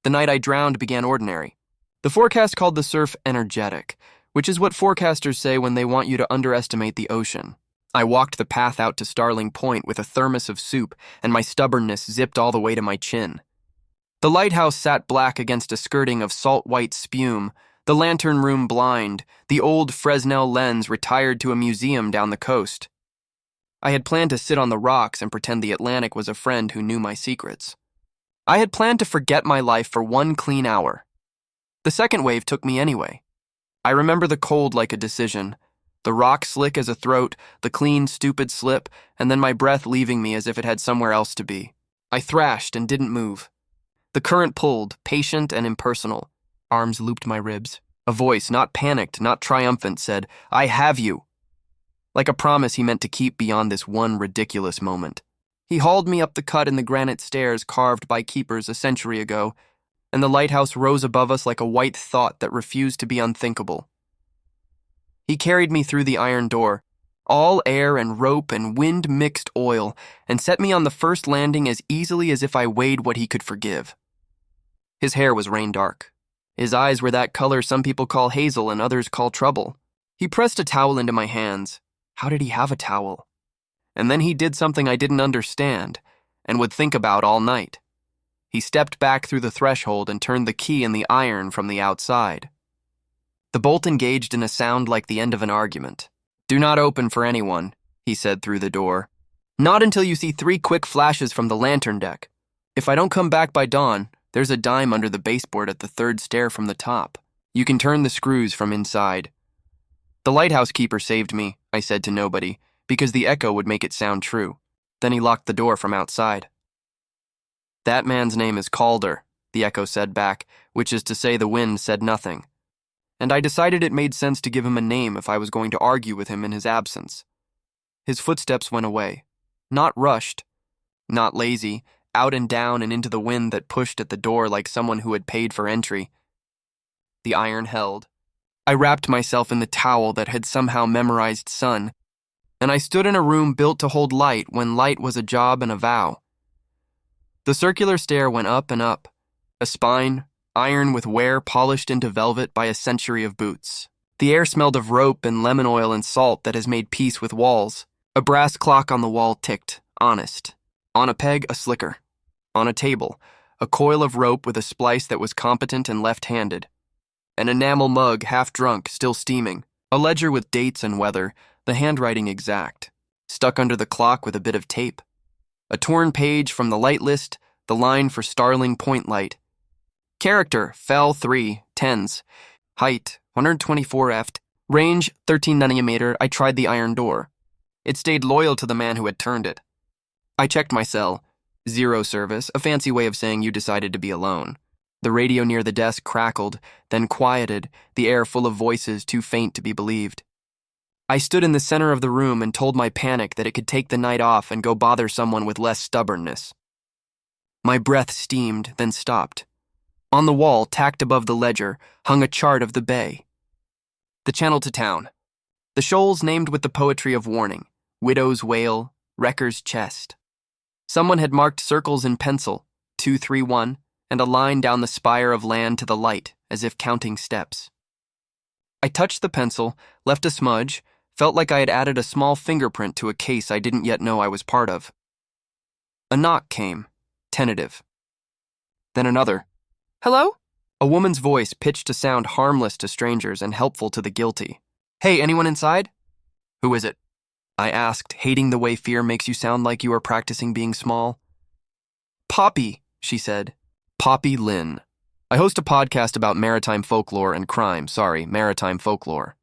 The night I drowned began ordinary. The forecast called the surf energetic, which is what forecasters say when they want you to underestimate the ocean. I walked the path out to Starling Point with a thermos of soup, and my stubbornness zipped all the way to my chin. The lighthouse sat black against a skirting of salt-white spume, the lantern room blind, the old Fresnel lens retired to a museum down the coast. I had planned to sit on the rocks and pretend the Atlantic was a friend who knew my secrets. I had planned to forget my life for one clean hour. The second wave took me anyway. I remember the cold like a decision, the rock slick as a throat, the clean, stupid slip, and then my breath leaving me as if it had somewhere else to be. I thrashed and didn't move. The current pulled, patient and impersonal. Arms looped my ribs. A voice, not panicked, not triumphant, said, "I have you." Like a promise he meant to keep beyond this one ridiculous moment. He hauled me up the cut in the granite stairs carved by keepers a century ago, and the lighthouse rose above us like a white thought that refused to be unthinkable. He carried me through the iron door, all air and rope and wind-mixed oil, and set me on the first landing as easily as if I weighed what he could forgive. His hair was rain-dark. His eyes were that color some people call hazel and others call trouble. He pressed a towel into my hands. How did he have a towel? And then he did something I didn't understand and would think about all night. He stepped back through the threshold and turned the key in the iron from the outside. The bolt engaged in a sound like the end of an argument. "Do not open for anyone," he said through the door. "Not until you see 3 quick flashes from the lantern deck. If I don't come back by dawn, there's a dime under the baseboard at the 3rd stair from the top. You can turn the screws from inside." "The lighthouse keeper saved me," I said to nobody, because the echo would make it sound true. Then he locked the door from outside. "That man's name is Calder," the echo said back, which is to say the wind said nothing. And I decided it made sense to give him a name if I was going to argue with him in his absence. His footsteps went away. Not rushed, not lazy, out and down and into the wind that pushed at the door like someone who had paid for entry. The iron held. I wrapped myself in the towel that had somehow memorized sun, and I stood in a room built to hold light when light was a job and a vow. The circular stair went up and up, a spine, iron with wear polished into velvet by a century of boots. The air smelled of rope and lemon oil and salt that has made peace with walls. A brass clock on the wall ticked, honest. On a peg, a slicker. On a table, a coil of rope with a splice that was competent and left-handed. An enamel mug, half drunk, still steaming. A ledger with dates and weather, the handwriting exact. Stuck under the clock with a bit of tape. A torn page from the light list, the line for Starling Point light. Character, Fel 3, tens. Height, 124 ft. Range, 13 nanometer. I tried the iron door. It stayed loyal to the man who had turned it. I checked my cell. 0 service, a fancy way of saying you decided to be alone. The radio near the desk crackled, then quieted, the air full of voices too faint to be believed. I stood in the center of the room and told my panic that it could take the night off and go bother someone with less stubbornness. My breath steamed, then stopped. On the wall, tacked above the ledger, hung a chart of the bay. The channel to town. The shoals named with the poetry of warning. Widow's wail, wrecker's chest. Someone had marked circles in pencil, 231, and a line down the spire of land to the light, as if counting steps. I touched the pencil, left a smudge, felt like I had added a small fingerprint to a case I didn't yet know I was part of. A knock came, tentative. Then another. "Hello?" A woman's voice pitched to sound harmless to strangers and helpful to the guilty. "Hey, anyone inside?" "Who is it?" I asked, hating the way fear makes you sound like you are practicing being small. "Poppy," she said. Poppy Lynn. I host a podcast about maritime folklore and crime. Maritime folklore.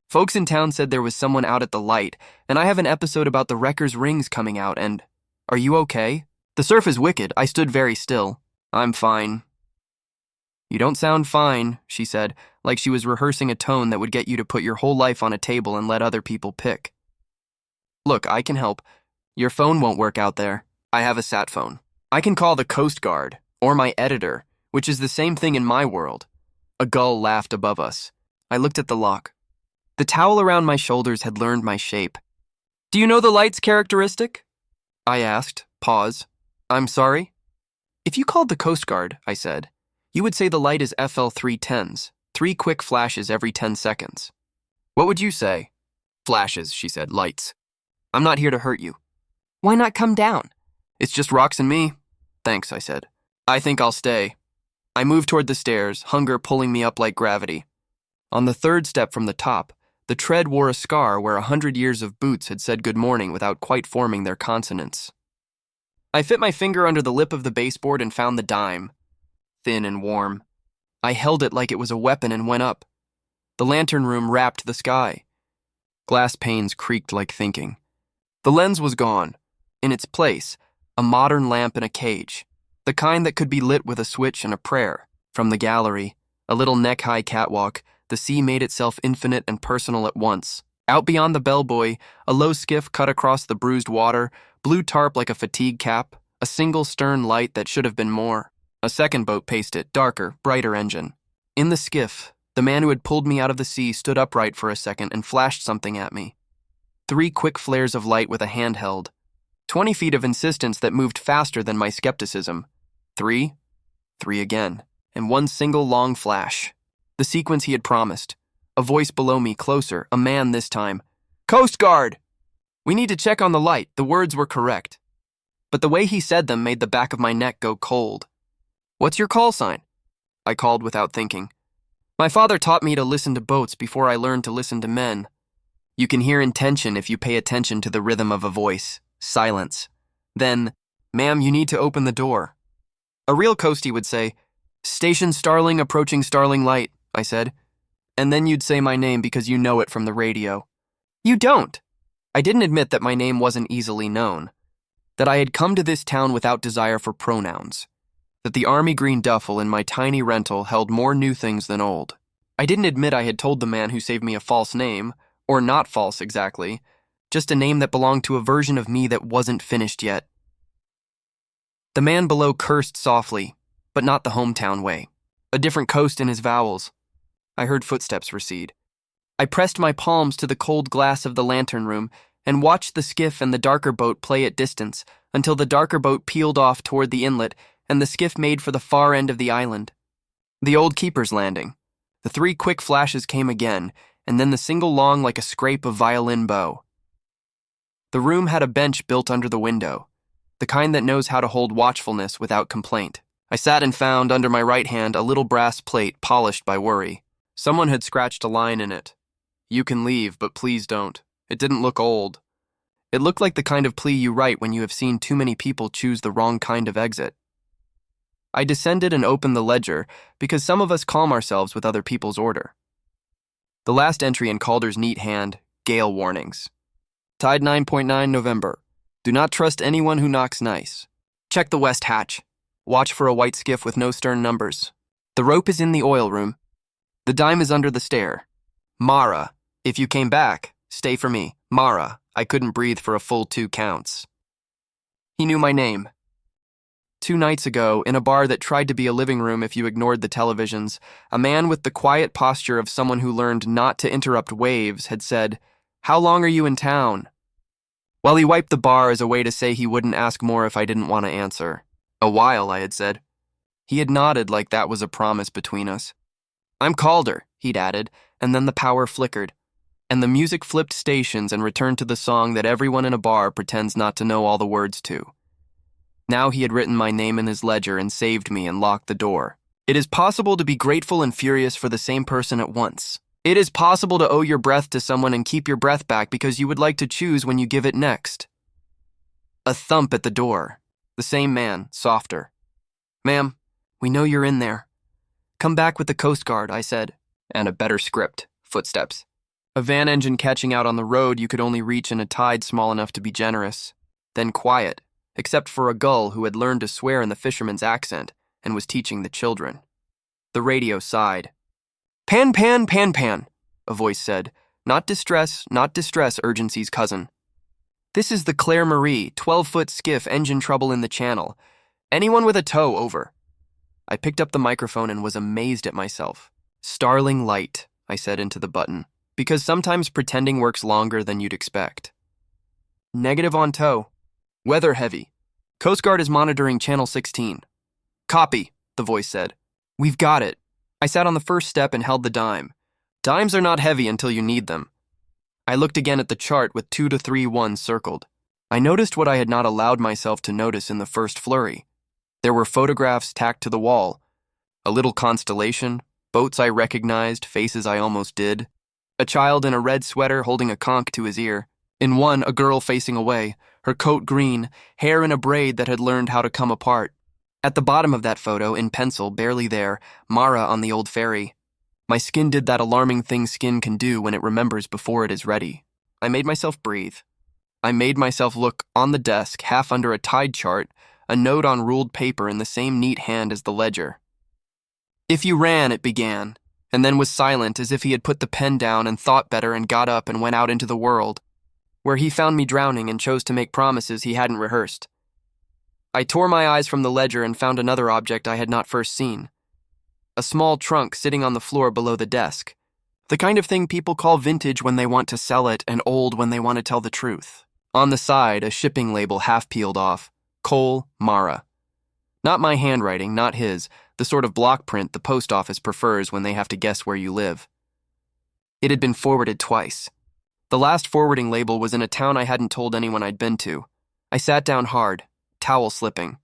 Folks in town said there was someone out at the light, and I have an episode about the wrecker's rings coming out, and... Are you okay? The surf is wicked. I stood very still. "I'm fine." "You don't sound fine," she said, like she was rehearsing a tone that would get you to put your whole life on a table and let other people pick. "Look, I can help. Your phone won't work out there. I have a sat phone. I can call the Coast Guard, or my editor, which is the same thing in my world." A gull laughed above us. I looked at the lock. The towel around my shoulders had learned my shape. "Do you know the light's characteristic?" I asked. Pause. "I'm sorry?" "If you called the Coast Guard," I said, You would say the light is FL310s, 3 quick flashes every 10 seconds. What would you say? Flashes, she said, lights. I'm not here to hurt you. Why not come down? It's just rocks and me. Thanks, I said. I think I'll stay. I moved toward the stairs, hunger pulling me up like gravity. On the 3rd step from the top, the tread wore a scar where 100 years of boots had said good morning without quite forming their consonants. I fit my finger under the lip of the baseboard and found the dime. Thin and warm. I held it like it was a weapon and went up. The lantern room wrapped the sky. Glass panes creaked like thinking. The lens was gone. In its place, a modern lamp in a cage, the kind that could be lit with a switch and a prayer. From the gallery, a little neck-high catwalk, the sea made itself infinite and personal at once. Out beyond the bellbuoy, a low skiff cut across the bruised water, blue tarp like a fatigue cap, a single stern light that should have been more. A second boat paced it, darker, brighter engine. In the skiff, the man who had pulled me out of the sea stood upright for a second and flashed something at me. 3 quick flares of light with a handheld. 20 feet of insistence that moved faster than my skepticism. 3 again, and 1 single long flash. The sequence he had promised. A voice below me, closer, a man this time. Coast Guard! We need to check on the light, the words were correct. But the way he said them made the back of my neck go cold. What's your call sign? I called without thinking. My father taught me to listen to boats before I learned to listen to men. You can hear intention if you pay attention to the rhythm of a voice. Silence. Then, ma'am, you need to open the door. A real coastie would say, Station Starling approaching Starling Light, I said. And then you'd say my name because you know it from the radio. You don't. I didn't admit that my name wasn't easily known. That I had come to this town without desire for pronouns. That the army green duffel in my tiny rental held more new things than old. I didn't admit I had told the man who saved me a false name, or not false exactly, just a name that belonged to a version of me that wasn't finished yet. The man below cursed softly, but not the hometown way. A different coast in his vowels. I heard footsteps recede. I pressed my palms to the cold glass of the lantern room and watched the skiff and the darker boat play at distance until the darker boat peeled off toward the inlet and the skiff made for the far end of the island. The old keeper's landing. The 3 quick flashes came again, and then the single long like a scrape of violin bow. The room had a bench built under the window, the kind that knows how to hold watchfulness without complaint. I sat and found under my right hand a little brass plate polished by worry. Someone had scratched a line in it. You can leave, but please don't. It didn't look old. It looked like the kind of plea you write when you have seen too many people choose the wrong kind of exit. I descended and opened the ledger because some of us calm ourselves with other people's order. The last entry in Calder's neat hand, gale warnings. Tide 9.9 November. Do not trust anyone who knocks nice. Check the west hatch. Watch for a white skiff with no stern numbers. The rope is in the oil room. The dime is under the stair. Mara, if you came back, stay for me. Mara, I couldn't breathe for a full 2 counts. He knew my name. 2 nights ago, in a bar that tried to be a living room if you ignored the televisions, a man with the quiet posture of someone who learned not to interrupt waves had said, "How long are you in town?" While he wiped the bar as a way to say he wouldn't ask more if I didn't want to answer. "A while," I had said. He had nodded like that was a promise between us. "I'm Calder," he'd added, and then the power flickered, and the music flipped stations and returned to the song that everyone in a bar pretends not to know all the words to. Now he had written my name in his ledger and saved me and locked the door. It is possible to be grateful and furious for the same person at once. It is possible to owe your breath to someone and keep your breath back because you would like to choose when you give it next. A thump at the door. The same man, softer. "Ma'am, we know you're in there. Come back with the Coast Guard," I said. And a better script. Footsteps. A van engine catching out on the road you could only reach in a tide small enough to be generous. Then quiet, except for a gull who had learned to swear in the fisherman's accent and was teaching the children. The radio sighed. "Pan, pan, pan, pan," a voice said. Not distress, urgency's cousin. "This is the Claire Marie, 12-foot skiff, engine trouble in the channel. Anyone with a tow, over." I picked up the microphone and was amazed at myself. "Starling Light," I said into the button, because sometimes pretending works longer than you'd expect. "Negative on tow. Weather heavy. Coast Guard is monitoring channel 16. "Copy," the voice said. We've got it. I sat on the first step and held the dime. Dimes are not heavy until you need them. I looked again at the chart with 2 to 3 ones circled. I noticed what I had not allowed myself to notice in the first flurry. There were photographs tacked to the wall. A little constellation, boats I recognized, faces I almost did. A child in a red sweater holding a conch to his ear. In one, a girl facing away, her coat green, hair in a braid that had learned how to come apart. At the bottom of that photo, in pencil, barely there, Mara on the old ferry. My skin did that alarming thing skin can do when it remembers before it is ready. I made myself breathe. I made myself look on the desk, half under a tide chart, a note on ruled paper in the same neat hand as the ledger. If you ran, it began, and then was silent as if he had put the pen down and thought better and got up and went out into the world, where he found me drowning and chose to make promises he hadn't rehearsed. I tore my eyes from the ledger and found another object I had not first seen. A small trunk sitting on the floor below the desk. The kind of thing people call vintage when they want to sell it and old when they want to tell the truth. On the side, a shipping label half peeled off. Cole, Mara. Not my handwriting, not his, the sort of block print the post office prefers when they have to guess where you live. It had been forwarded twice. The last forwarding label was in a town I hadn't told anyone I'd been to. I sat down hard, towel slipping.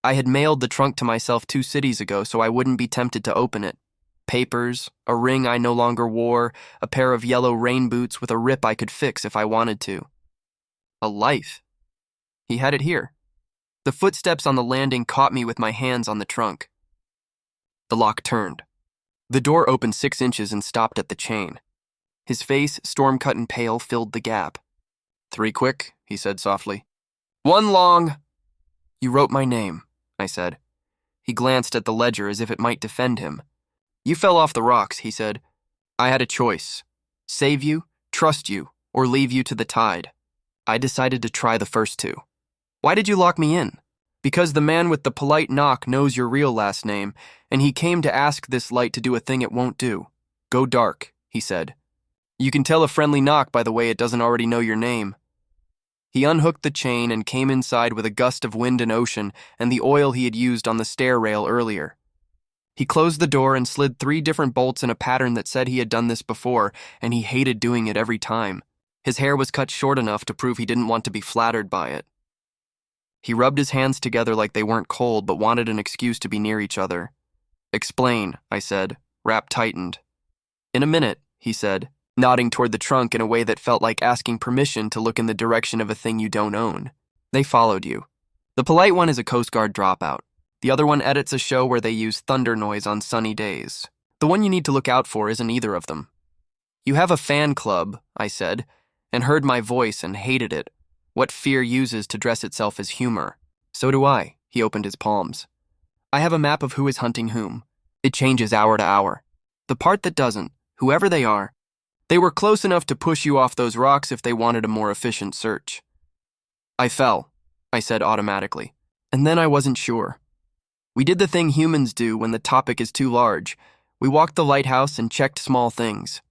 I had mailed the trunk to myself 2 cities ago so I wouldn't be tempted to open it. Papers, a ring I no longer wore, a pair of yellow rain boots with a rip I could fix if I wanted to. A life. He had it here. The footsteps on the landing caught me with my hands on the trunk. The lock turned. The door opened 6 inches and stopped at the chain. His face, storm-cut and pale, filled the gap. 3 quick, he said softly. 1 long. You wrote my name, I said. He glanced at the ledger as if it might defend him. You fell off the rocks, he said. I had a choice. Save you, trust you, or leave you to the tide. I decided to try the first 2. Why did you lock me in? Because the man with the polite knock knows your real last name, and he came to ask this light to do a thing it won't do. Go dark, he said. You can tell a friendly knock by the way it doesn't already know your name. He unhooked the chain and came inside with a gust of wind and ocean and the oil he had used on the stair rail earlier. He closed the door and slid 3 different bolts in a pattern that said he had done this before, and he hated doing it every time. His hair was cut short enough to prove he didn't want to be flattered by it. He rubbed his hands together like they weren't cold but wanted an excuse to be near each other. Explain, I said, wrap tightened. In a minute, he said, nodding toward the trunk in a way that felt like asking permission to look in the direction of a thing you don't own. They followed you. The polite one is a Coast Guard dropout. The other one edits a show where they use thunder noise on sunny days. The one you need to look out for isn't either of them. You have a fan club, I said, and heard my voice and hated it. What fear uses to dress itself as humor. So do I, he opened his palms. I have a map of who is hunting whom. It changes hour to hour. The part that doesn't, whoever they are, they were close enough to push you off those rocks if they wanted a more efficient search. I fell, I said automatically, and then I wasn't sure. We did the thing humans do when the topic is too large. We walked the lighthouse and checked small things.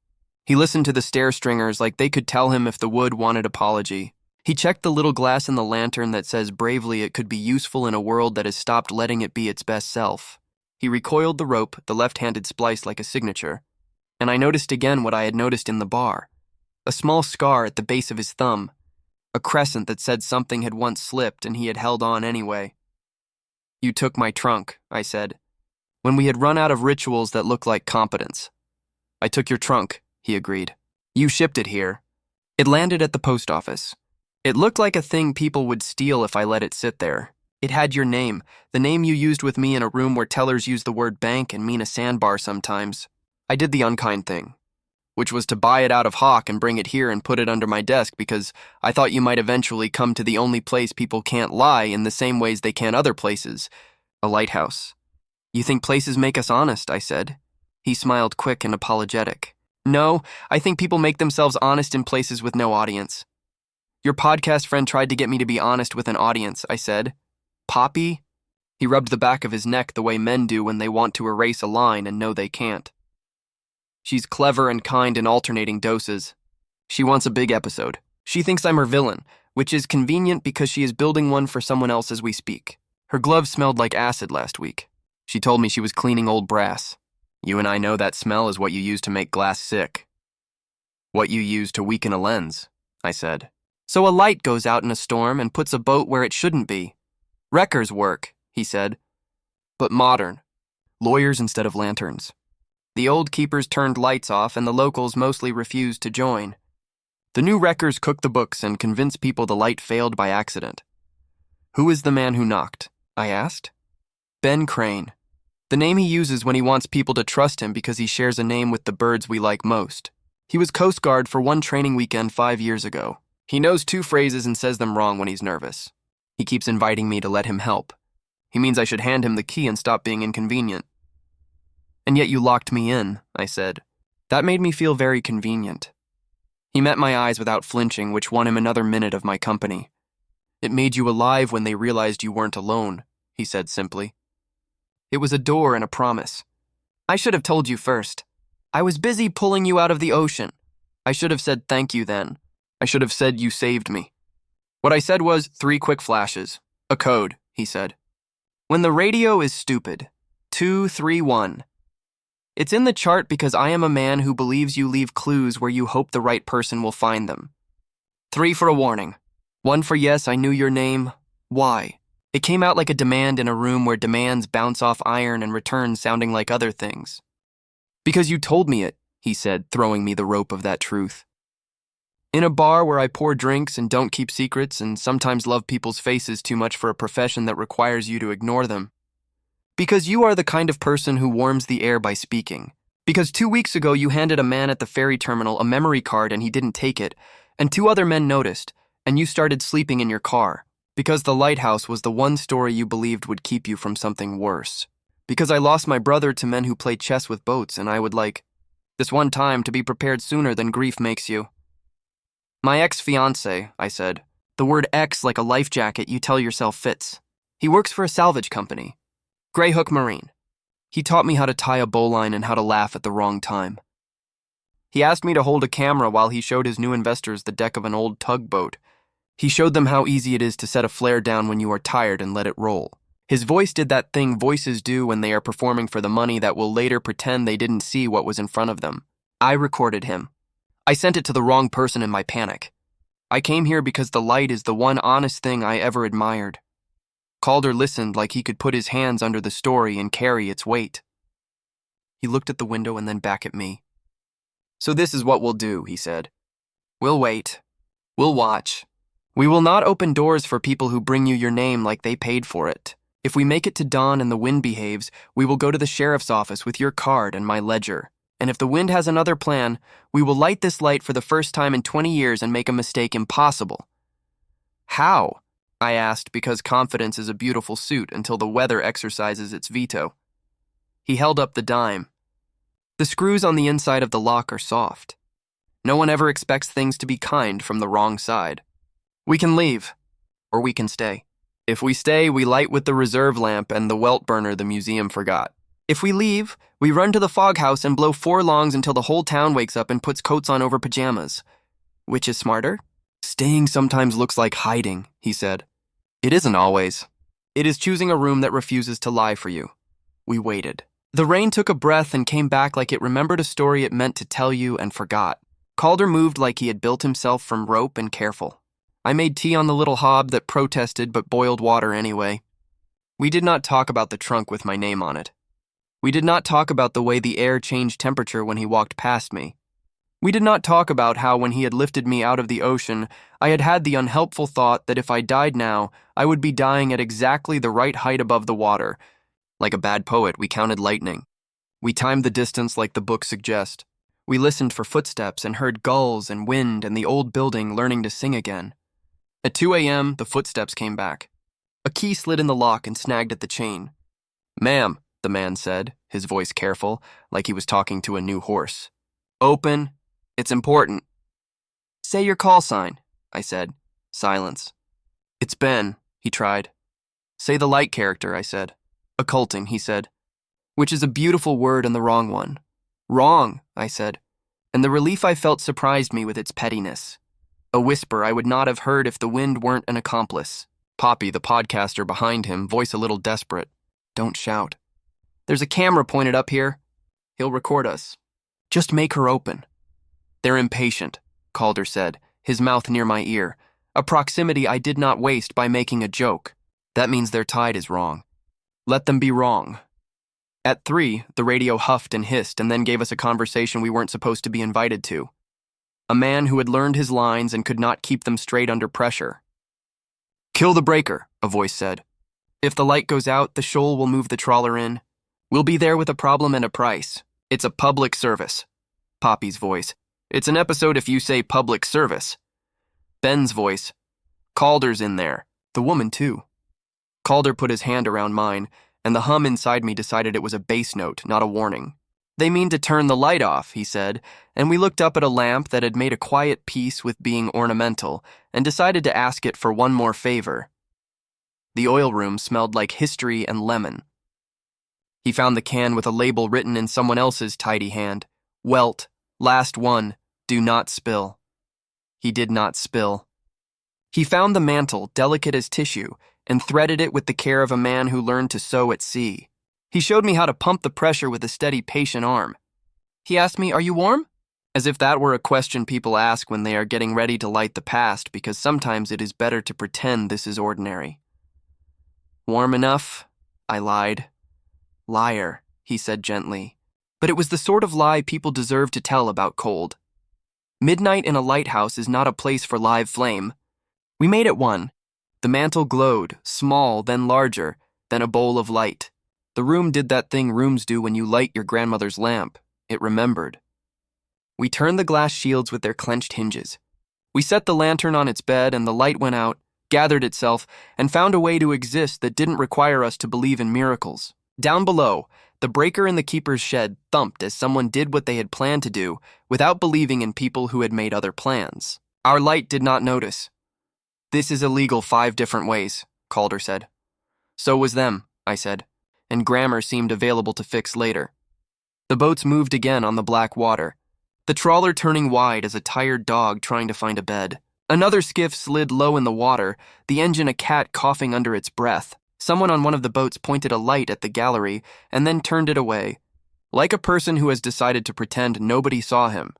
He listened to the stair stringers like they could tell him if the wood wanted apology. He checked the little glass in the lantern that says bravely it could be useful in a world that has stopped letting it be its best self. He recoiled the rope, the left-handed splice like a signature. And I noticed again what I had noticed in the bar. A small scar at the base of his thumb. A crescent that said something had once slipped and he had held on anyway. You took my trunk, I said, when we had run out of rituals that looked like competence. I took your trunk, he agreed. You shipped it here. It landed at the post office. It looked like a thing people would steal if I let it sit there. It had your name, the name you used with me in a room where tellers use the word bank and mean a sandbar sometimes. I did the unkind thing, which was to buy it out of Hawk and bring it here and put it under my desk because I thought you might eventually come to the only place people can't lie in the same ways they can other places, a lighthouse. You think places make us honest, I said. He smiled quick and apologetic. No, I think people make themselves honest in places with no audience. Your podcast friend tried to get me to be honest with an audience, I said. Poppy? He rubbed the back of his neck the way men do when they want to erase a line and know they can't. She's clever and kind in alternating doses. She wants a big episode. She thinks I'm her villain, which is convenient because she is building one for someone else as we speak. Her gloves smelled like acid last week. She told me she was cleaning old brass. You and I know that smell is what you use to make glass sick. What you use to weaken a lens, I said. So a light goes out in a storm and puts a boat where it shouldn't be. Wreckers work, he said. But modern. Lawyers instead of lanterns. The old keepers turned lights off and the locals mostly refused to join. The new wreckers cooked the books and convinced people the light failed by accident. Who is the man who knocked? I asked. Ben Crane. The name he uses when he wants people to trust him because he shares a name with the birds we like most. He was Coast Guard for one training weekend 5 years ago. He knows 2 phrases and says them wrong when he's nervous. He keeps inviting me to let him help. He means I should hand him the key and stop being inconvenient. And yet you locked me in, I said. That made me feel very convenient. He met my eyes without flinching, which won him another minute of my company. It made you alive when they realized you weren't alone, he said simply. It was a door and a promise. I should have told you first. I was busy pulling you out of the ocean. I should have said thank you then. I should have said you saved me. What I said was 3 quick flashes. A code, he said. When the radio is stupid. 231. It's in the chart because I am a man who believes you leave clues where you hope the right person will find them. 3 for a warning. 1 for yes, I knew your name. Why? It came out like a demand in a room where demands bounce off iron and return sounding like other things. Because you told me it, he said, throwing me the rope of that truth. In a bar where I pour drinks and don't keep secrets and sometimes love people's faces too much for a profession that requires you to ignore them. Because you are the kind of person who warms the air by speaking. Because 2 weeks ago you handed a man at the ferry terminal a memory card and he didn't take it, and 2 other men noticed, and you started sleeping in your car. Because the lighthouse was the one story you believed would keep you from something worse. Because I lost my brother to men who play chess with boats, and I would like, this one time, to be prepared sooner than grief makes you. My ex-fiancé, I said. The word ex like a life jacket you tell yourself fits. He works for a salvage company. Greyhook Marine. He taught me how to tie a bowline and how to laugh at the wrong time. He asked me to hold a camera while he showed his new investors the deck of an old tugboat. He showed them how easy it is to set a flare down when you are tired and let it roll. His voice did that thing voices do when they are performing for the money that will later pretend they didn't see what was in front of them. I recorded him. I sent it to the wrong person in my panic. I came here because the light is the one honest thing I ever admired. Calder listened like he could put his hands under the story and carry its weight. He looked at the window and then back at me. So this is what we'll do, he said. We'll wait. We'll watch. We will not open doors for people who bring you your name like they paid for it. If we make it to dawn and the wind behaves, we will go to the sheriff's office with your card and my ledger. And if the wind has another plan, we will light this light for the first time in 20 years and make a mistake impossible. How? I asked, because confidence is a beautiful suit until the weather exercises its veto. He held up the dime. The screws on the inside of the lock are soft. No one ever expects things to be kind from the wrong side. We can leave, or we can stay. If we stay, we light with the reserve lamp and the welt burner the museum forgot. If we leave, we run to the fog house and blow 4 longs until the whole town wakes up and puts coats on over pajamas. Which is smarter? Staying sometimes looks like hiding, he said. It isn't always. It is choosing a room that refuses to lie for you. We waited. The rain took a breath and came back like it remembered a story it meant to tell you and forgot. Calder moved like he had built himself from rope and careful. I made tea on the little hob that protested but boiled water anyway. We did not talk about the trunk with my name on it. We did not talk about the way the air changed temperature when he walked past me. We did not talk about how when he had lifted me out of the ocean, I had had the unhelpful thought that if I died now, I would be dying at exactly the right height above the water. Like a bad poet, we counted lightning. We timed the distance like the books suggest. We listened for footsteps and heard gulls and wind and the old building learning to sing again. At 2 a.m., the footsteps came back. A key slid in the lock and snagged at the chain. Ma'am, the man said, his voice careful, like he was talking to a new horse. Open. It's important. Say your call sign, I said. Silence. It's Ben, he tried. Say the light character, I said. Occulting, he said. Which is a beautiful word and the wrong one. Wrong, I said. And the relief I felt surprised me with its pettiness. A whisper I would not have heard if the wind weren't an accomplice. Poppy, the podcaster behind him, voice a little desperate. Don't shout. There's a camera pointed up here. He'll record us. Just make her open. They're impatient, Calder said, his mouth near my ear, a proximity I did not waste by making a joke. That means their tide is wrong. Let them be wrong. At 3, the radio huffed and hissed and then gave us a conversation we weren't supposed to be invited to. A man who had learned his lines and could not keep them straight under pressure. Kill the breaker, a voice said. If the light goes out, the shoal will move the trawler in. We'll be there with a problem and a price. It's a public service. Poppy's voice. It's an episode if you say public service. Ben's voice. Calder's in there. The woman, too. Calder put his hand around mine, and the hum inside me decided it was a bass note, not a warning. They mean to turn the light off, he said, and we looked up at a lamp that had made a quiet peace with being ornamental and decided to ask it for one more favor. The oil room smelled like history and lemon. He found the can with a label written in someone else's tidy hand. Welt, last one, do not spill. He did not spill. He found the mantle, delicate as tissue, and threaded it with the care of a man who learned to sew at sea. He showed me how to pump the pressure with a steady, patient arm. He asked me, "Are you warm?" As if that were a question people ask when they are getting ready to light the past, because sometimes it is better to pretend this is ordinary. Warm enough, I lied. Liar, he said gently. But it was the sort of lie people deserve to tell about cold. Midnight in a lighthouse is not a place for live flame. We made it one. The mantle glowed, small, then larger, then a bowl of light. The room did that thing rooms do when you light your grandmother's lamp. It remembered. We turned the glass shields with their clenched hinges. We set the lantern on its bed and the light went out, gathered itself, and found a way to exist that didn't require us to believe in miracles. Down below, the breaker in the keeper's shed thumped as someone did what they had planned to do without believing in people who had made other plans. Our light did not notice. This is illegal 5 different ways, Calder said. So was them, I said, and grammar seemed available to fix later. The boats moved again on the black water, the trawler turning wide as a tired dog trying to find a bed. Another skiff slid low in the water, the engine a cat coughing under its breath. Someone on one of the boats pointed a light at the gallery and then turned it away, like a person who has decided to pretend nobody saw him.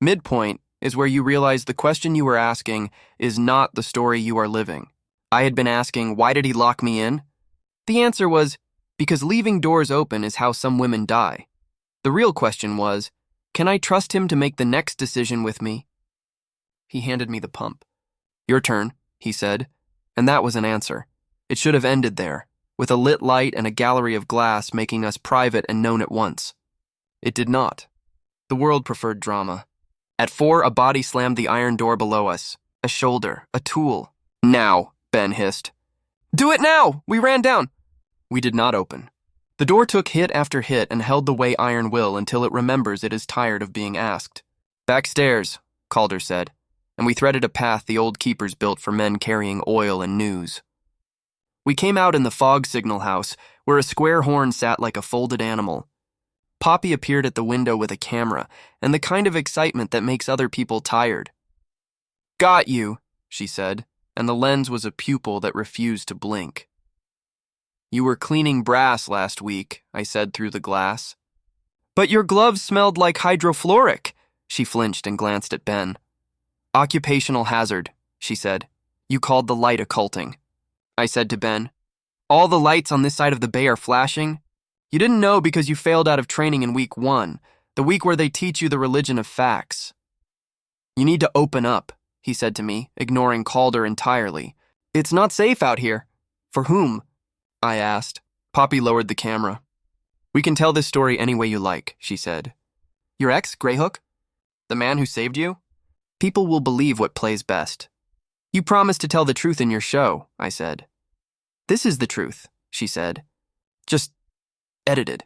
Midpoint is where you realize the question you were asking is not the story you are living. I had been asking, why did he lock me in? The answer was, because leaving doors open is how some women die. The real question was, can I trust him to make the next decision with me? He handed me the pump. Your turn, he said, and that was an answer. It should have ended there, with a lit light and a gallery of glass making us private and known at once. It did not. The world preferred drama. At 4, a body slammed the iron door below us. A shoulder, a tool. Now, Ben hissed. Do it now! We ran down. We did not open. The door took hit after hit and held the way iron will until it remembers it is tired of being asked. Backstairs, Calder said, and we threaded a path the old keepers built for men carrying oil and news. We came out in the fog signal house, where a square horn sat like a folded animal. Poppy appeared at the window with a camera, and the kind of excitement that makes other people tired. Got you, she said, and the lens was a pupil that refused to blink. You were cleaning brass last week, I said through the glass. But your gloves smelled like hydrofluoric, she flinched and glanced at Ben. Occupational hazard, she said. You called the light occulting. I said to Ben, all the lights on this side of the bay are flashing. You didn't know because you failed out of training in week 1, the week where they teach you the religion of facts. You need to open up, he said to me, ignoring Calder entirely. It's not safe out here. For whom? I asked. Poppy lowered the camera. We can tell this story any way you like, she said. Your ex, Greyhook? The man who saved you? People will believe what plays best. You promised to tell the truth in your show, I said. This is the truth, she said. Just edited.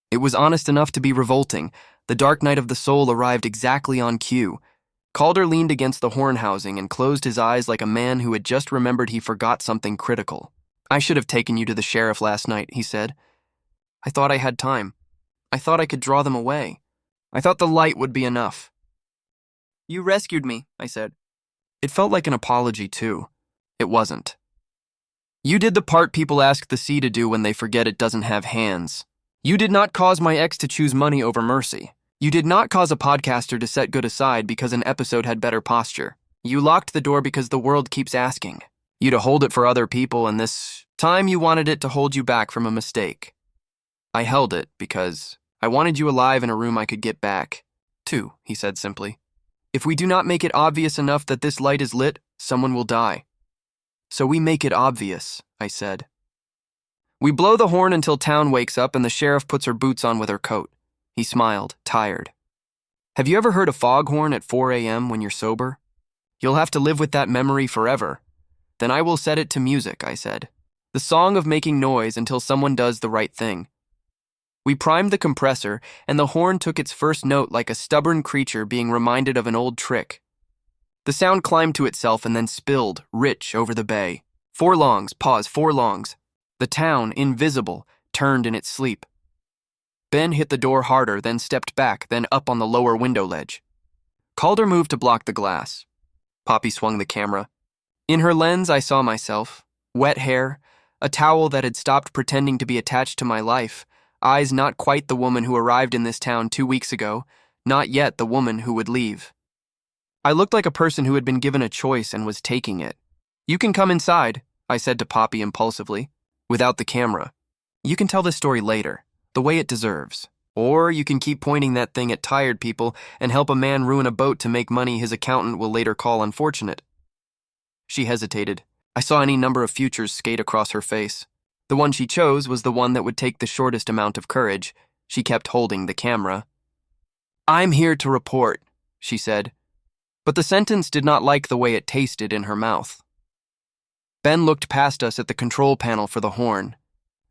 It was honest enough to be revolting. The dark night of the soul arrived exactly on cue. Calder leaned against the horn housing and closed his eyes like a man who had just remembered he forgot something critical. I should have taken you to the sheriff last night, he said. I thought I had time. I thought I could draw them away. I thought the light would be enough. You rescued me, I said. It felt like an apology, too. It wasn't. You did the part people ask the sea to do when they forget it doesn't have hands. You did not cause my ex to choose money over mercy. You did not cause a podcaster to set good aside because an episode had better posture. You locked the door because the world keeps asking you to hold it for other people, and this time you wanted it to hold you back from a mistake. I held it because I wanted you alive in a room I could get back to, he said simply. If we do not make it obvious enough that this light is lit, someone will die. So we make it obvious, I said. We blow the horn until town wakes up and the sheriff puts her boots on with her coat. He smiled, tired. Have you ever heard a foghorn at 4 a.m. when you're sober? You'll have to live with that memory forever. Then I will set it to music, I said. The song of making noise until someone does the right thing. We primed the compressor, and the horn took its first note like a stubborn creature being reminded of an old trick. The sound climbed to itself and then spilled, rich, over the bay. 4 longs, pause, 4 longs. The town, invisible, turned in its sleep. Ben hit the door harder, then stepped back, then up on the lower window ledge. Calder moved to block the glass. Poppy swung the camera. In her lens, I saw myself. Wet hair, a towel that had stopped pretending to be attached to my life, eyes not quite the woman who arrived in this town 2 weeks ago, not yet the woman who would leave. I looked like a person who had been given a choice and was taking it. You can come inside, I said to Poppy impulsively, without the camera. You can tell this story later, the way it deserves. Or you can keep pointing that thing at tired people and help a man ruin a boat to make money his accountant will later call unfortunate. She hesitated. I saw any number of futures skate across her face. The one she chose was the one that would take the shortest amount of courage. She kept holding the camera. I'm here to report, she said. But the sentence did not like the way it tasted in her mouth. Ben looked past us at the control panel for the horn,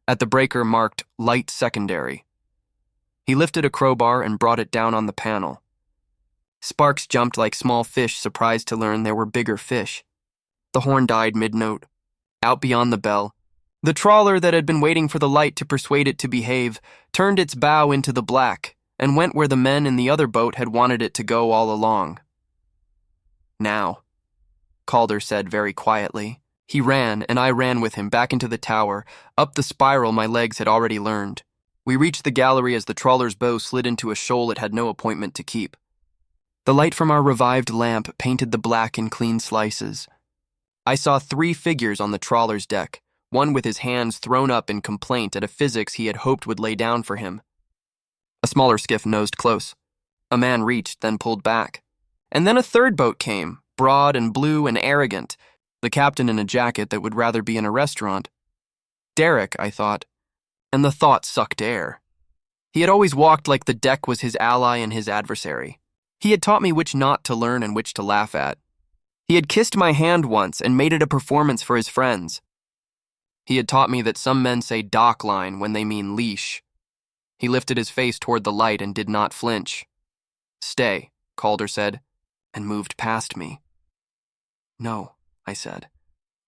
at the breaker marked Light Secondary. He lifted a crowbar and brought it down on the panel. Sparks jumped like small fish surprised to learn there were bigger fish. The horn died mid-note. Out beyond the bell, the trawler that had been waiting for the light to persuade it to behave turned its bow into the black and went where the men in the other boat had wanted it to go all along. Now, Calder said very quietly. He ran, and I ran with him back into the tower, up the spiral my legs had already learned. We reached the gallery as the trawler's bow slid into a shoal it had no appointment to keep. The light from our revived lamp painted the black in clean slices. I saw 3 figures on the trawler's deck, one with his hands thrown up in complaint at a physics he had hoped would lay down for him. A smaller skiff nosed close. A man reached, then pulled back. And then a third boat came, broad and blue and arrogant, the captain in a jacket that would rather be in a restaurant. Derek, I thought, and the thought sucked air. He had always walked like the deck was his ally and his adversary. He had taught me which not to learn and which to laugh at. He had kissed my hand once and made it a performance for his friends. He had taught me that some men say dock line when they mean leash. He lifted his face toward the light and did not flinch. Stay, Calder said, and moved past me. No, I said,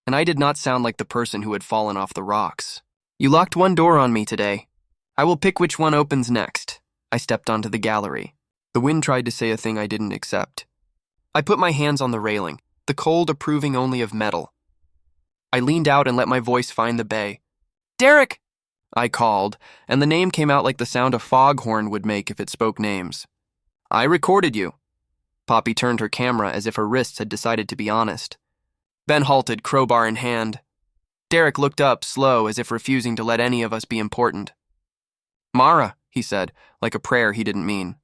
and I did not sound like the person who had fallen off the rocks. You locked one door on me today. I will pick which one opens next. I stepped onto the gallery. The wind tried to say a thing I didn't accept. I put my hands on the railing, the cold approving only of metal. I leaned out and let my voice find the bay. Derek! I called, and the name came out like the sound a foghorn would make if it spoke names. I recorded you. Poppy turned her camera as if her wrists had decided to be honest. Ben halted, crowbar in hand. Derek looked up, slow, as if refusing to let any of us be important. Mara, he said, like a prayer he didn't mean.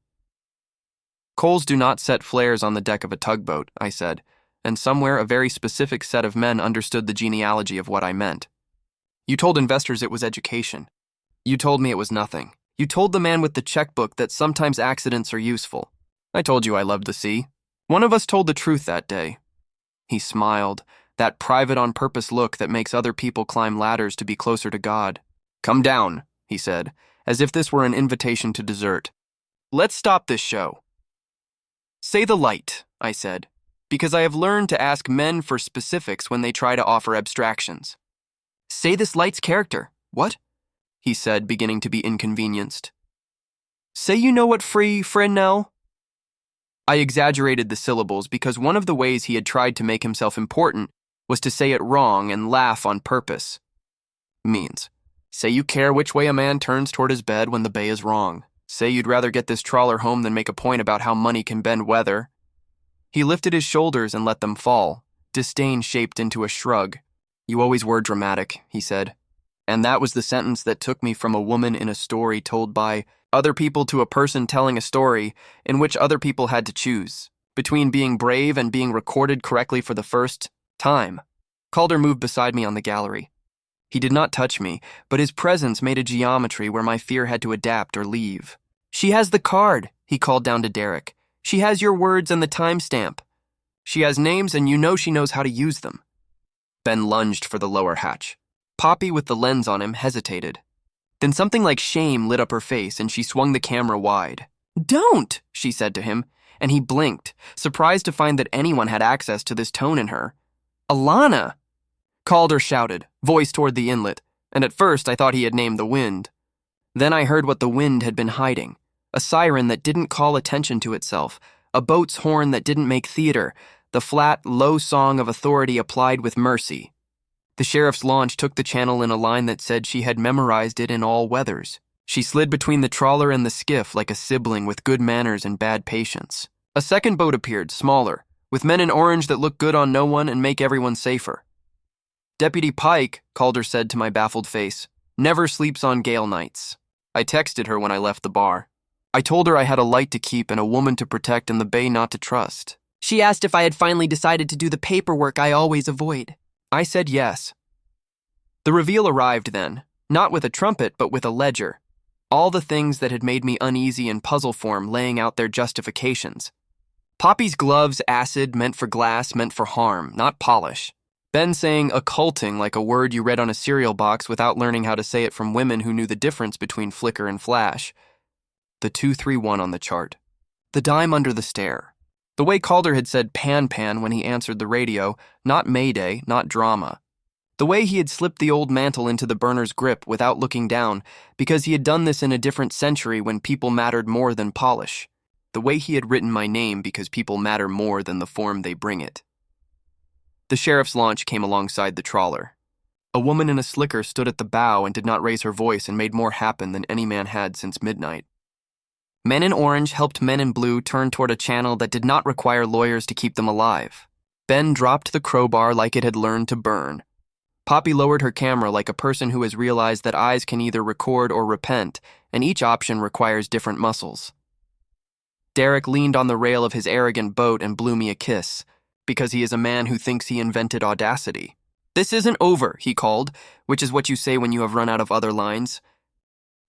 Coals do not set flares on the deck of a tugboat, I said, and somewhere a very specific set of men understood the genealogy of what I meant. You told investors it was education. You told me it was nothing. You told the man with the checkbook that sometimes accidents are useful. I told you I loved the sea. One of us told the truth that day. He smiled, that private on-purpose look that makes other people climb ladders to be closer to God. Come down, he said, as if this were an invitation to dessert. Let's stop this show. Say the light, I said, because I have learned to ask men for specifics when they try to offer abstractions. Say this light's character. What? He said, beginning to be inconvenienced. Say you know what Fresnel? I exaggerated the syllables because one of the ways he had tried to make himself important was to say it wrong and laugh on purpose. Means, say you care which way a man turns toward his bed when the bay is wrong. Say you'd rather get this trawler home than make a point about how money can bend weather. He lifted his shoulders and let them fall, disdain shaped into a shrug. You always were dramatic, he said. And that was the sentence that took me from a woman in a story told by other people to a person telling a story in which other people had to choose between being brave and being recorded correctly for the first time. Calder moved beside me on the gallery. He did not touch me, but his presence made a geometry where my fear had to adapt or leave. She has the card, he called down to Derek. She has your words and the timestamp. She has names and you know she knows how to use them. Ben lunged for the lower hatch. Poppy, with the lens on him, hesitated. Then something like shame lit up her face and she swung the camera wide. Don't, she said to him, and he blinked, surprised to find that anyone had access to this tone in her. Alana! Calder shouted, voice toward the inlet, and at first I thought he had named the wind. Then I heard what the wind had been hiding, a siren that didn't call attention to itself, a boat's horn that didn't make theater, the flat, low song of authority applied with mercy. The sheriff's launch took the channel in a line that said she had memorized it in all weathers. She slid between the trawler and the skiff like a sibling with good manners and bad patience. A second boat appeared, smaller, with men in orange that look good on no one and make everyone safer. Deputy Pike, Calder said to my baffled face, never sleeps on gale nights. I texted her when I left the bar. I told her I had a light to keep and a woman to protect and the bay not to trust. She asked if I had finally decided to do the paperwork I always avoid. I said yes. The reveal arrived then, not with a trumpet but with a ledger. All the things that had made me uneasy in puzzle form laying out their justifications. Poppy's gloves, acid, meant for glass, meant for harm, not polish. Ben saying occulting like a word you read on a cereal box without learning how to say it from women who knew the difference between flicker and flash. The 231 on the chart. The dime under the stair. The way Calder had said pan when he answered the radio, not Mayday, not drama. The way he had slipped the old mantle into the burner's grip without looking down, because he had done this in a different century when people mattered more than polish. The way he had written my name because people matter more than the form they bring it. The sheriff's launch came alongside the trawler. A woman in a slicker stood at the bow and did not raise her voice and made more happen than any man had since midnight. Men in orange helped men in blue turn toward a channel that did not require lawyers to keep them alive. Ben dropped the crowbar like it had learned to burn. Poppy lowered her camera like a person who has realized that eyes can either record or repent, and each option requires different muscles. Derek leaned on the rail of his arrogant boat and blew me a kiss, because he is a man who thinks he invented audacity. This isn't over, he called, which is what you say when you have run out of other lines.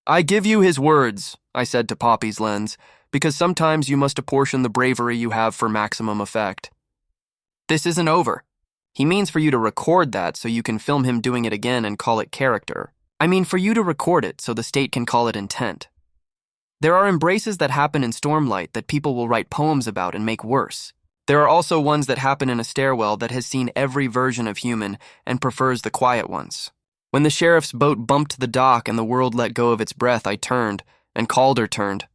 I give you his words, I said to Poppy's lens, because sometimes you must apportion the bravery you have for maximum effect. This isn't over. He means for you to record that so you can film him doing it again and call it character. I mean for you to record it so the state can call it intent. There are embraces that happen in Stormlight that people will write poems about and make worse. There are also ones that happen in a stairwell that has seen every version of human and prefers the quiet ones. When the sheriff's boat bumped the dock and the world let go of its breath, I turned, and Calder turned.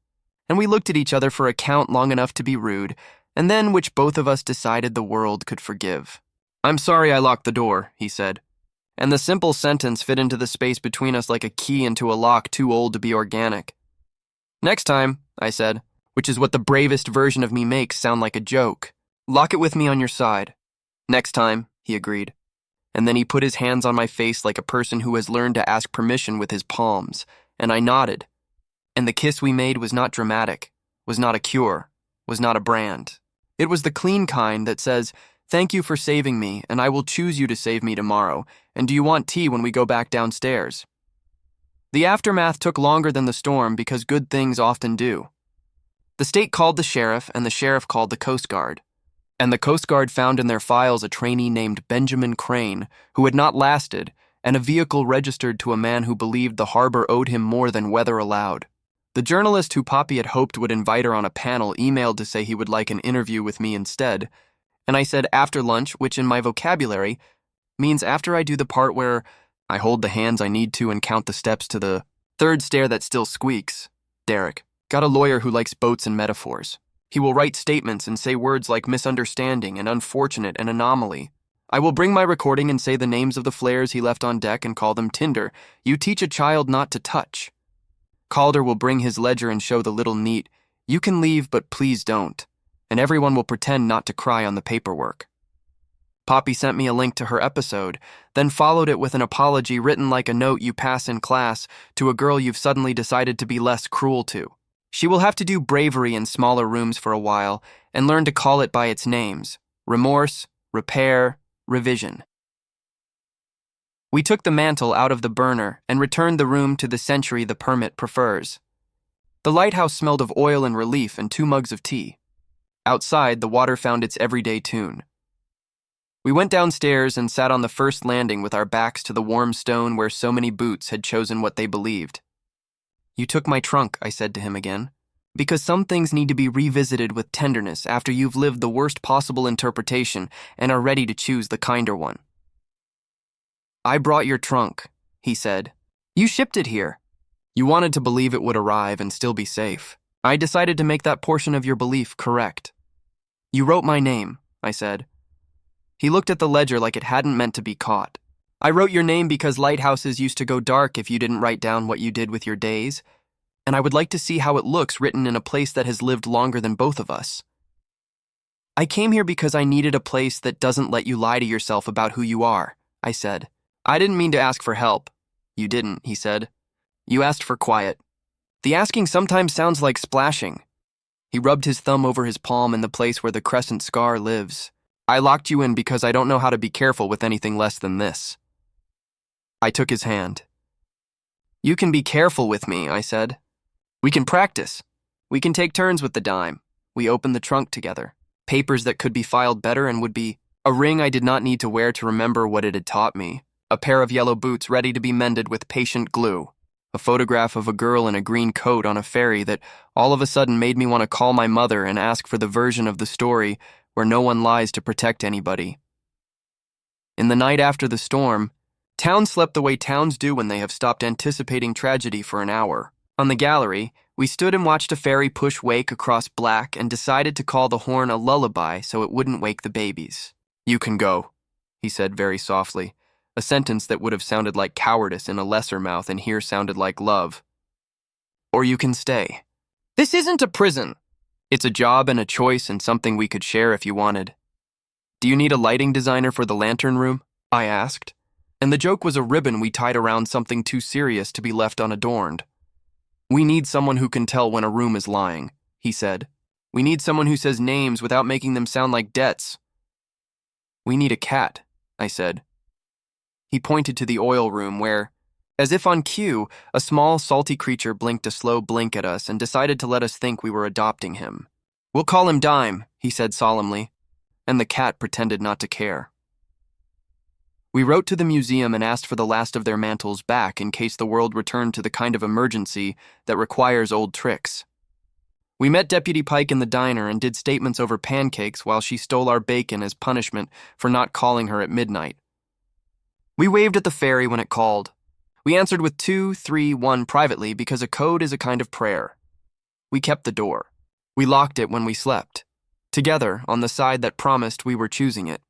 And we looked at each other for a count long enough to be rude, and then which both of us decided the world could forgive. I'm sorry I locked the door, he said. And the simple sentence fit into the space between us like a key into a lock too old to be organic. Next time, I said, which is what the bravest version of me makes sound like a joke. Lock it with me on your side. Next time, he agreed. And then he put his hands on my face like a person who has learned to ask permission with his palms, and I nodded. And the kiss we made was not dramatic, was not a cure, was not a brand. It was the clean kind that says, thank you for saving me, and I will choose you to save me tomorrow, and do you want tea when we go back downstairs? The aftermath took longer than the storm because good things often do. The state called the sheriff, and the sheriff called the Coast Guard. And the Coast Guard found in their files a trainee named Benjamin Crane, who had not lasted, and a vehicle registered to a man who believed the harbor owed him more than weather allowed. The journalist who Poppy had hoped would invite her on a panel emailed to say he would like an interview with me instead, and I said after lunch, which in my vocabulary means after I do the part where I hold the hands I need to and count the steps to the third stair that still squeaks. Derek, got a lawyer who likes boats and metaphors. He will write statements and say words like misunderstanding and unfortunate and anomaly. I will bring my recording and say the names of the flares he left on deck and call them tinder. You teach a child not to touch. Calder will bring his ledger and show the little neat, you can leave, but please don't. And everyone will pretend not to cry on the paperwork. Poppy sent me a link to her episode, then followed it with an apology written like a note you pass in class to a girl you've suddenly decided to be less cruel to. She will have to do bravery in smaller rooms for a while and learn to call it by its names: remorse, repair, revision. We took the mantle out of the burner and returned the room to the century the permit prefers. The lighthouse smelled of oil and relief and 2 mugs of tea. Outside, the water found its everyday tune. We went downstairs and sat on the first landing with our backs to the warm stone where so many boots had chosen what they believed. You took my trunk, I said to him again, because some things need to be revisited with tenderness after you've lived the worst possible interpretation and are ready to choose the kinder one. I brought your trunk, he said. You shipped it here. You wanted to believe it would arrive and still be safe. I decided to make that portion of your belief correct. You wrote my name, I said. He looked at the ledger like it hadn't meant to be caught. I wrote your name because lighthouses used to go dark if you didn't write down what you did with your days, and I would like to see how it looks written in a place that has lived longer than both of us. I came here because I needed a place that doesn't let you lie to yourself about who you are, I said. I didn't mean to ask for help. You didn't, he said. You asked for quiet. The asking sometimes sounds like splashing. He rubbed his thumb over his palm in the place where the crescent scar lives. I locked you in because I don't know how to be careful with anything less than this. I took his hand. You can be careful with me, I said. We can practice. We can take turns with the dime. We opened the trunk together. Papers that could be filed better and would be a ring I did not need to wear to remember what it had taught me. A pair of yellow boots ready to be mended with patient glue. A photograph of a girl in a green coat on a ferry that all of a sudden made me want to call my mother and ask for the version of the story where no one lies to protect anybody. In the night after the storm, towns slept the way towns do when they have stopped anticipating tragedy for an hour. On the gallery, we stood and watched a ferry push wake across black and decided to call the horn a lullaby so it wouldn't wake the babies. You can go, he said very softly. A sentence that would have sounded like cowardice in a lesser mouth and here sounded like love. Or you can stay. This isn't a prison. It's a job and a choice and something we could share if you wanted. Do you need a lighting designer for the lantern room? I asked. And the joke was a ribbon we tied around something too serious to be left unadorned. We need someone who can tell when a room is lying, he said. We need someone who says names without making them sound like debts. We need a cat, I said. He pointed to the oil room where, as if on cue, a small, salty creature blinked a slow blink at us and decided to let us think we were adopting him. We'll call him Dime, he said solemnly, and the cat pretended not to care. We wrote to the museum and asked for the last of their mantles back in case the world returned to the kind of emergency that requires old tricks. We met Deputy Pike in the diner and did statements over pancakes while she stole our bacon as punishment for not calling her at midnight. We waved at the ferry when it called. We answered with 2, 3, 1 privately because a code is a kind of prayer. We kept the door. We locked it when we slept. Together, on the side that promised we were choosing it.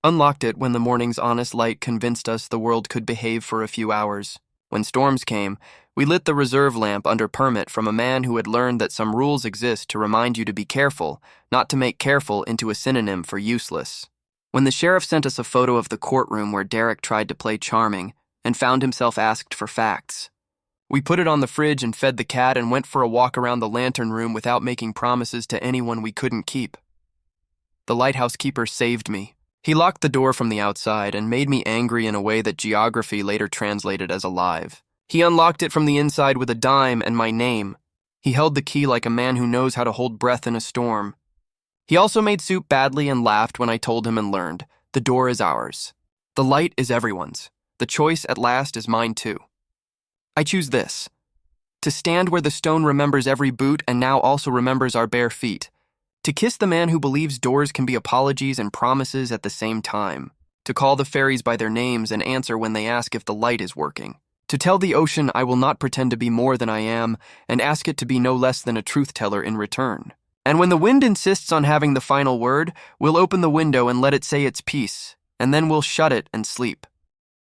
Unlocked it when the morning's honest light convinced us the world could behave for a few hours. When storms came, we lit the reserve lamp under permit from a man who had learned that some rules exist to remind you to be careful, not to make careful into a synonym for useless. When the sheriff sent us a photo of the courtroom where Derek tried to play charming and found himself asked for facts, we put it on the fridge and fed the cat and went for a walk around the lantern room without making promises to anyone we couldn't keep. The lighthouse keeper saved me. He locked the door from the outside and made me angry in a way that geography later translated as alive. He unlocked it from the inside with a dime and my name. He held the key like a man who knows how to hold breath in a storm. He also made soup badly and laughed when I told him and learned, the door is ours. The light is everyone's. The choice at last is mine too. I choose this. To stand where the stone remembers every boot and now also remembers our bare feet. To kiss the man who believes doors can be apologies and promises at the same time. To call the fairies by their names and answer when they ask if the light is working. To tell the ocean I will not pretend to be more than I am and ask it to be no less than a truth-teller in return. And when the wind insists on having the final word, we'll open the window and let it say its piece, and then we'll shut it and sleep.